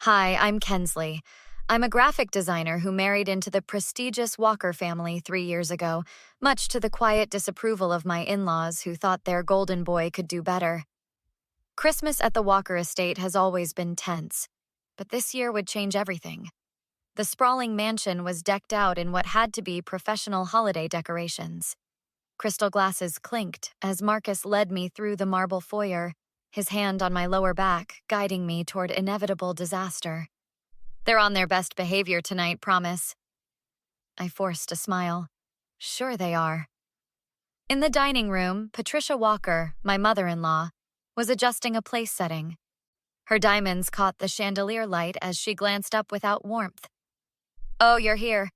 Hi, I'm Kensley. I'm a graphic designer who married into the prestigious Walker family 3 years ago, much to the quiet disapproval of my in-laws who thought their golden boy could do better. Christmas at the Walker estate has always been tense, but this year would change everything. The sprawling mansion was decked out in what had to be professional holiday decorations. Crystal glasses clinked as Marcus led me through the marble foyer, his hand on my lower back, guiding me toward inevitable disaster. They're on their best behavior tonight, promise. I forced a smile. Sure they are. In the dining room, Patricia Walker, my mother-in-law, was adjusting a place setting. Her diamonds caught the chandelier light as she glanced up without warmth. Oh, you're here.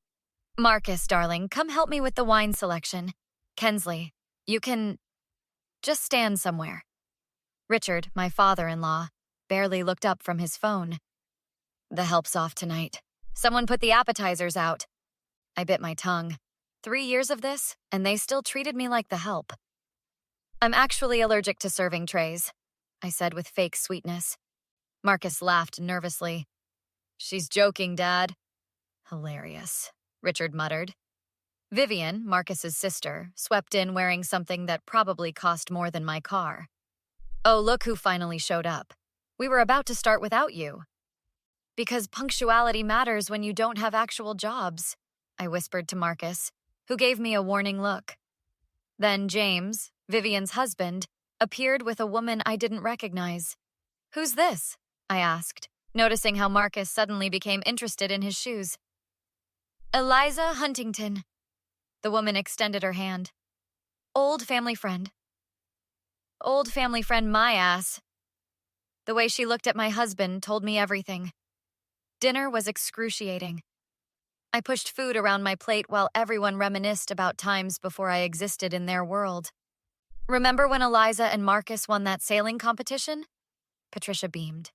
Marcus, darling, come help me with the wine selection. Kensley, you can just stand somewhere. Richard, my father-in-law, barely looked up from his phone. The help's off tonight. Someone put the appetizers out. I bit my tongue. 3 years of this, and they still treated me like the help. I'm actually allergic to serving trays, I said with fake sweetness. Marcus laughed nervously. She's joking, Dad. Hilarious, Richard muttered. Vivian, Marcus's sister, swept in wearing something that probably cost more than my car. Oh, look who finally showed up. We were about to start without you. Because punctuality matters when you don't have actual jobs, I whispered to Marcus, who gave me a warning look. Then James, Vivian's husband, appeared with a woman I didn't recognize. Who's this? I asked, noticing how Marcus suddenly became interested in his shoes. Eliza Huntington. The woman extended her hand. Old family friend. Old family friend, my ass. The way she looked at my husband told me everything. Dinner was excruciating. I pushed food around my plate while everyone reminisced about times before I existed in their world. Remember when Eliza and Marcus won that sailing competition? Patricia beamed.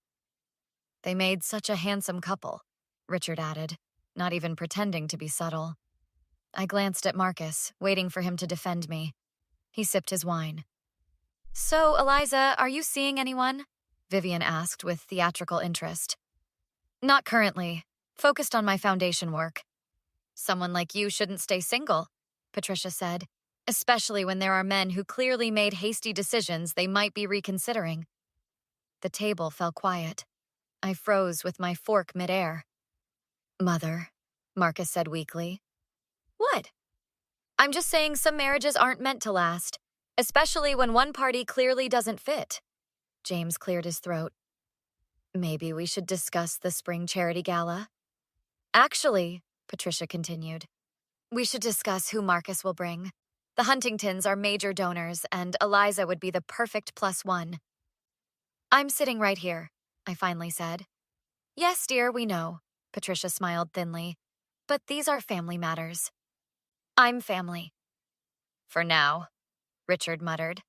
They made such a handsome couple, Richard added, not even pretending to be subtle. I glanced at Marcus, waiting for him to defend me. He sipped his wine. So, Eliza, are you seeing anyone? Vivian asked with theatrical interest. Not currently. Focused on my foundation work. Someone like you shouldn't stay single, Patricia said, especially when there are men who clearly made hasty decisions they might be reconsidering. The table fell quiet. I froze with my fork midair. Mother, Marcus said weakly. What? I'm just saying some marriages aren't meant to last, especially when one party clearly doesn't fit. James cleared his throat. Maybe we should discuss the spring charity gala. Actually, Patricia continued, we should discuss who Marcus will bring. The Huntingtons are major donors, and Eliza would be the perfect +1. I'm sitting right here, I finally said. Yes, dear, we know, Patricia smiled thinly. But these are family matters. I'm family. For now, Richard muttered.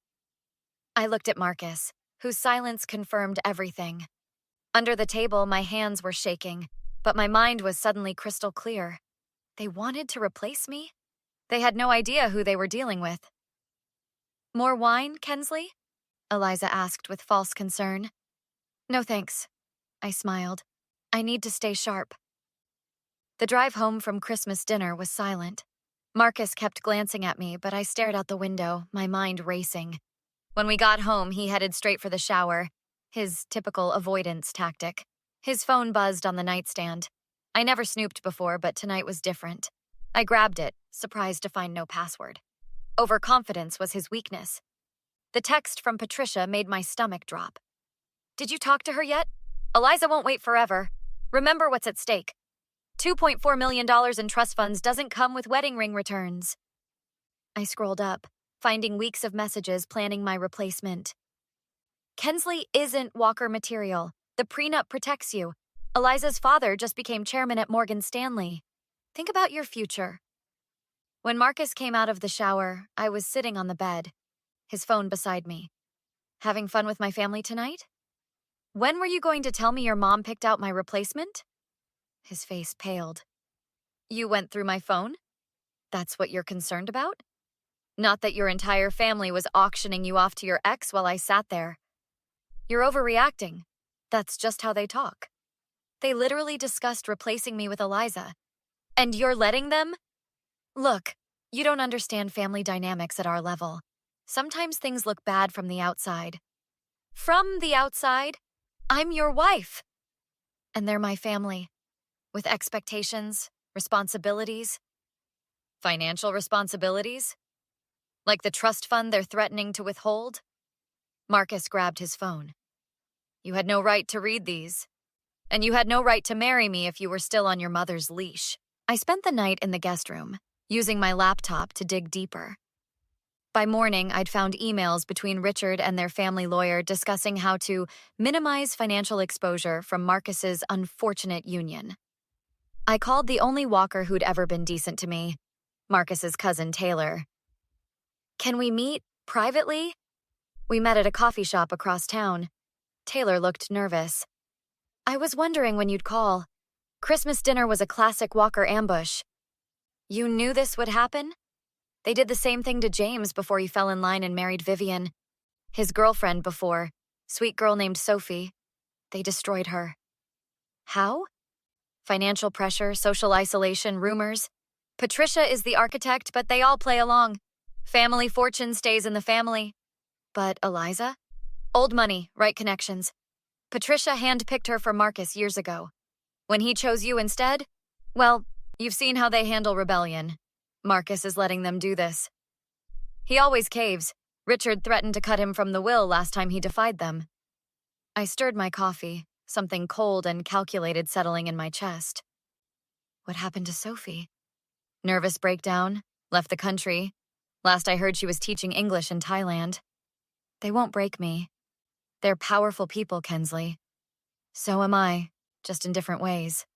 I looked at Marcus, whose silence confirmed everything. Under the table, my hands were shaking, but my mind was suddenly crystal clear. They wanted to replace me? They had no idea who they were dealing with. More wine, Kensley? Eliza asked with false concern. No thanks, I smiled. I need to stay sharp. The drive home from Christmas dinner was silent. Marcus kept glancing at me, but I stared out the window, my mind racing. When we got home, he headed straight for the shower, his typical avoidance tactic. His phone buzzed on the nightstand. I never snooped before, but tonight was different. I grabbed it, surprised to find no password. Overconfidence was his weakness. The text from Patricia made my stomach drop. Did you talk to her yet? Eliza won't wait forever. Remember what's at stake. $2.4 million in trust funds doesn't come with wedding ring returns. I scrolled up, finding weeks of messages planning my replacement. Kensley isn't Walker material. The prenup protects you. Eliza's father just became chairman at Morgan Stanley. Think about your future. When Marcus came out of the shower, I was sitting on the bed, his phone beside me. Having fun with my family tonight? When were you going to tell me your mom picked out my replacement? His face paled. You went through my phone? That's what you're concerned about? Not that your entire family was auctioning you off to your ex while I sat there. You're overreacting. That's just how they talk. They literally discussed replacing me with Eliza. And you're letting them? Look, you don't understand family dynamics at our level. Sometimes things look bad from the outside. From the outside? I'm your wife. And they're my family. With expectations, responsibilities. Financial responsibilities? Like the trust fund they're threatening to withhold? Marcus grabbed his phone. You had no right to read these. And you had no right to marry me if you were still on your mother's leash. I spent the night in the guest room, using my laptop to dig deeper. By morning, I'd found emails between Richard and their family lawyer discussing how to minimize financial exposure from Marcus's unfortunate union. I called the only Walker who'd ever been decent to me, Marcus's cousin Taylor. Can we meet privately? We met at a coffee shop across town. Taylor looked nervous. I was wondering when you'd call. Christmas dinner was a classic Walker ambush. You knew this would happen? They did the same thing to James before he fell in line and married Vivian. His girlfriend before, sweet girl named Sophie. They destroyed her. How? Financial pressure, social isolation, rumors. Patricia is the architect, but they all play along. Family fortune stays in the family. But Eliza? Old money, right connections. Patricia handpicked her for Marcus years ago. When he chose you instead, well, you've seen how they handle rebellion. Marcus is letting them do this. He always caves. Richard threatened to cut him from the will last time he defied them. I stirred my coffee, something cold and calculated settling in my chest. What happened to Sophie? Nervous breakdown, left the country. Last I heard she was teaching English in Thailand. They won't break me. They're powerful people, Kensley. So am I, just in different ways.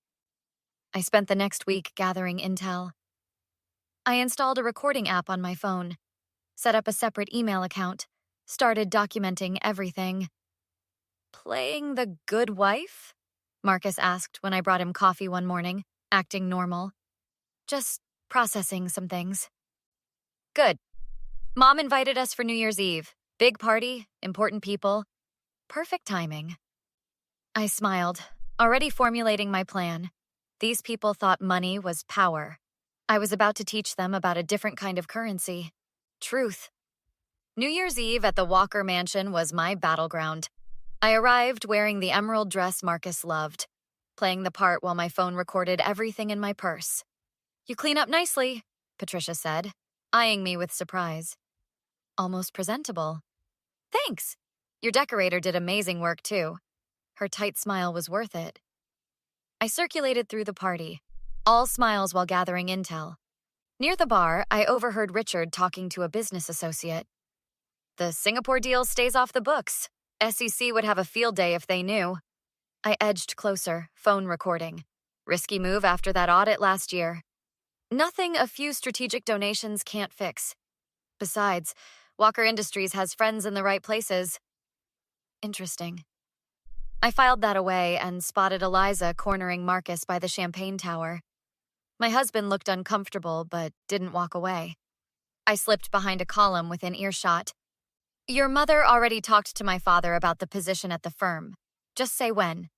I spent the next week gathering intel. I installed a recording app on my phone, set up a separate email account, started documenting everything. Playing the good wife? Marcus asked when I brought him coffee one morning, acting normal. Just processing some things. Good. Mom invited us for New Year's Eve. Big party, important people. Perfect timing. I smiled, already formulating my plan. These people thought money was power. I was about to teach them about a different kind of currency. Truth. New Year's Eve at the Walker Mansion was my battleground. I arrived wearing the emerald dress Marcus loved, playing the part while my phone recorded everything in my purse. You clean up nicely, Patricia said, eyeing me with surprise. Almost presentable. Thanks. Your decorator did amazing work, too. Her tight smile was worth it. I circulated through the party, all smiles while gathering intel. Near the bar, I overheard Richard talking to a business associate. The Singapore deal stays off the books. SEC would have a field day if they knew. I edged closer, phone recording. Risky move after that audit last year. Nothing a few strategic donations can't fix. Besides, Walker Industries has friends in the right places. Interesting. I filed that away and spotted Eliza cornering Marcus by the champagne tower. My husband looked uncomfortable but didn't walk away. I slipped behind a column within earshot. Your mother already talked to my father about the position at the firm. Just say when.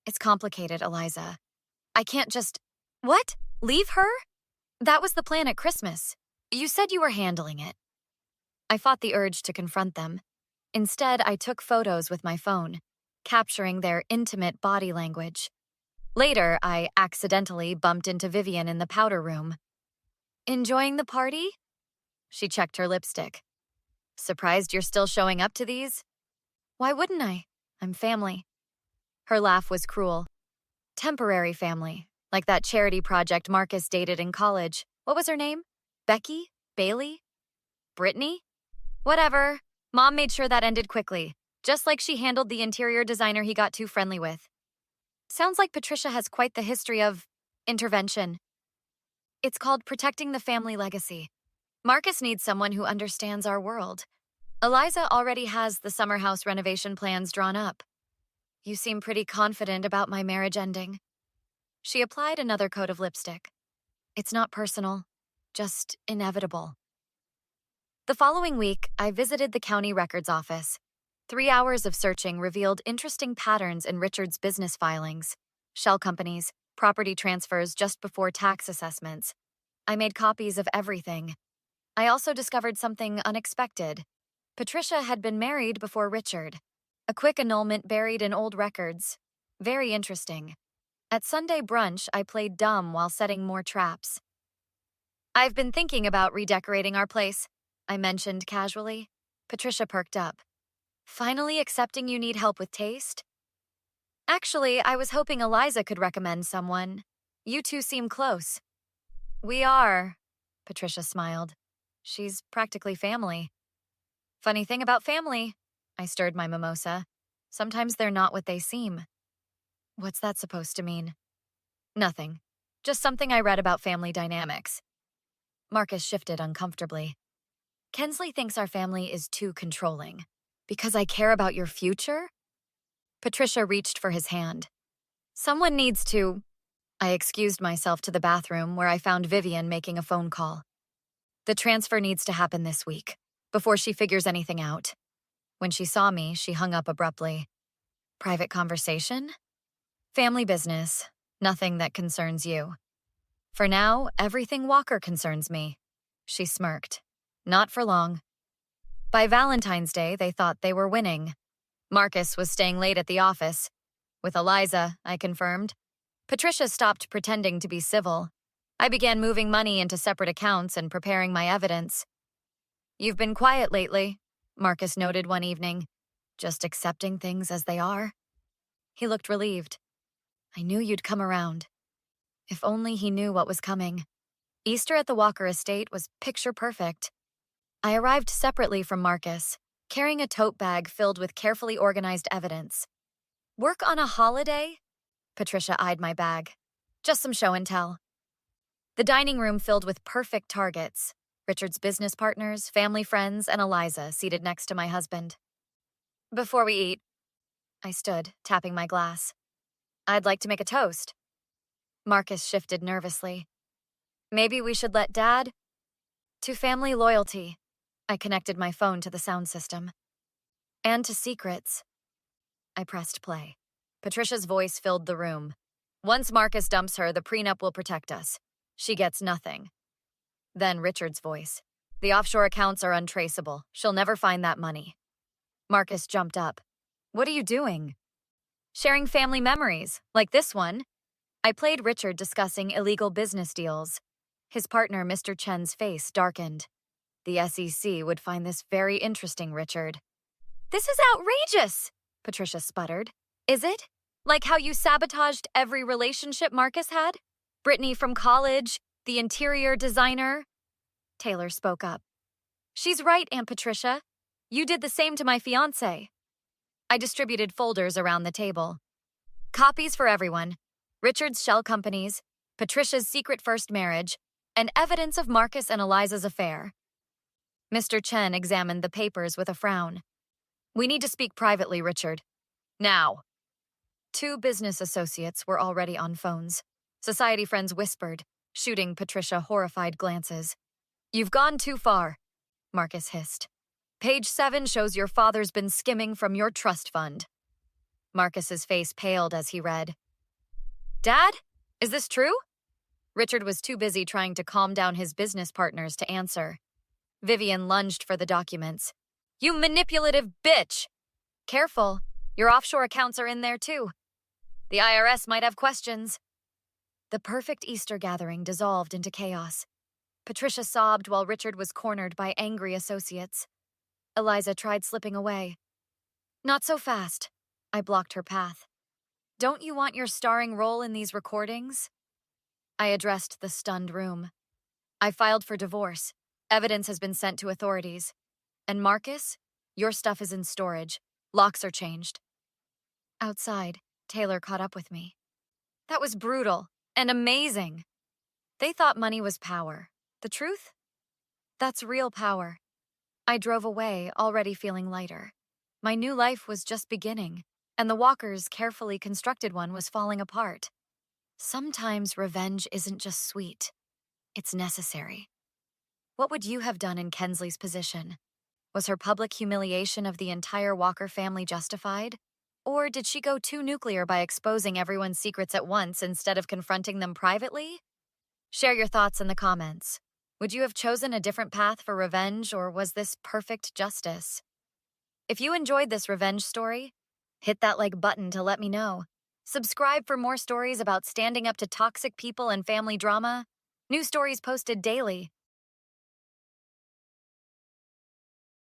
It's complicated, Eliza. I can't just... What? Leave her? That was the plan at Christmas. You said you were handling it. I fought the urge to confront them. Instead, I took photos with my phone, capturing their intimate body language. Later, I accidentally bumped into Vivian in the powder room. Enjoying the party? She checked her lipstick. Surprised you're still showing up to these? Why wouldn't I? I'm family. Her laugh was cruel. Temporary family, like that charity project Marcus dated in college. What was her name? Becky? Bailey? Brittany? Whatever. Mom made sure that ended quickly, just like she handled the interior designer he got too friendly with. Sounds like Patricia has quite the history of intervention. It's called protecting the family legacy. Marcus needs someone who understands our world. Eliza already has the summer house renovation plans drawn up. You seem pretty confident about my marriage ending. She applied another coat of lipstick. It's not personal, just inevitable. The following week, I visited the county records office. 3 hours of searching revealed interesting patterns in Richard's business filings. shell companies, property transfers just before tax assessments. I made copies of everything. I also discovered something unexpected. Patricia had been married before Richard. A quick annulment buried in old records. Very interesting. At Sunday brunch, I played dumb while setting more traps. I've been thinking about redecorating our place, I mentioned casually. Patricia perked up. Finally accepting you need help with taste? Actually, I was hoping Eliza could recommend someone. You two seem close. We are, Patricia smiled. She's practically family. Funny thing about family, I stirred my mimosa. Sometimes they're not what they seem. What's that supposed to mean? Nothing. Just something I read about family dynamics. Marcus shifted uncomfortably. Kensley thinks our family is too controlling. Because I care about your future? Patricia reached for his hand. Someone needs to... I excused myself to the bathroom where I found Vivian making a phone call. The transfer needs to happen this week, before she figures anything out. When she saw me, she hung up abruptly. Private conversation? Family business. Nothing that concerns you. For now, everything Walker concerns me. She smirked. Not for long. By Valentine's Day, they thought they were winning. Marcus was staying late at the office. With Eliza, I confirmed. Patricia stopped pretending to be civil. I began moving money into separate accounts and preparing my evidence. You've been quiet lately, Marcus noted one evening. Just accepting things as they are. He looked relieved. I knew you'd come around. If only he knew what was coming. Easter at the Walker estate was picture perfect. I arrived separately from Marcus, carrying a tote bag filled with carefully organized evidence. Work on a holiday? Patricia eyed my bag. Just some show and tell. The dining room filled with perfect targets. Richard's business partners, family friends, and Eliza seated next to my husband. Before we eat, I stood, tapping my glass. I'd like to make a toast. Marcus shifted nervously. Maybe we should let Dad? To family loyalty. I connected my phone to the sound system. And to secrets. I pressed play. Patricia's voice filled the room. Once Marcus dumps her, the prenup will protect us. She gets nothing. Then Richard's voice. The offshore accounts are untraceable. She'll never find that money. Marcus jumped up. What are you doing? Sharing family memories, like this one. I played Richard discussing illegal business deals. His partner, Mr. Chen's face darkened. The SEC would find this very interesting, Richard. This is outrageous, Patricia sputtered. Is it? Like how you sabotaged every relationship Marcus had? Brittany from college, the interior designer? Taylor spoke up. She's right, Aunt Patricia. You did the same to my fiancé. I distributed folders around the table. Copies for everyone. Richard's shell companies, Patricia's secret first marriage, and evidence of Marcus and Eliza's affair. Mr. Chen examined the papers with a frown. We need to speak privately, Richard. Now. 2 business associates were already on phones. Society friends whispered, shooting Patricia horrified glances. You've gone too far, Marcus hissed. Page 7 shows your father's been skimming from your trust fund. Marcus's face paled as he read. Dad? Is this true? Richard was too busy trying to calm down his business partners to answer. Vivian lunged for the documents. You manipulative bitch! Careful, your offshore accounts are in there too. The IRS might have questions. The perfect Easter gathering dissolved into chaos. Patricia sobbed while Richard was cornered by angry associates. Eliza tried slipping away. Not so fast. I blocked her path. Don't you want your starring role in these recordings? I addressed the stunned room. I filed for divorce. Evidence has been sent to authorities. And Marcus, your stuff is in storage. Locks are changed. Outside, Taylor caught up with me. That was brutal and amazing. They thought money was power. The truth? That's real power. I drove away, already feeling lighter. My new life was just beginning, and the Walkers' carefully constructed one was falling apart. Sometimes revenge isn't just sweet. It's necessary. What would you have done in Kensley's position? Was her public humiliation of the entire Walker family justified? Or did she go too nuclear by exposing everyone's secrets at once instead of confronting them privately? Share your thoughts in the comments. Would you have chosen a different path for revenge, or was this perfect justice? If you enjoyed this revenge story, hit that like button to let me know. Subscribe for more stories about standing up to toxic people and family drama. New stories posted daily.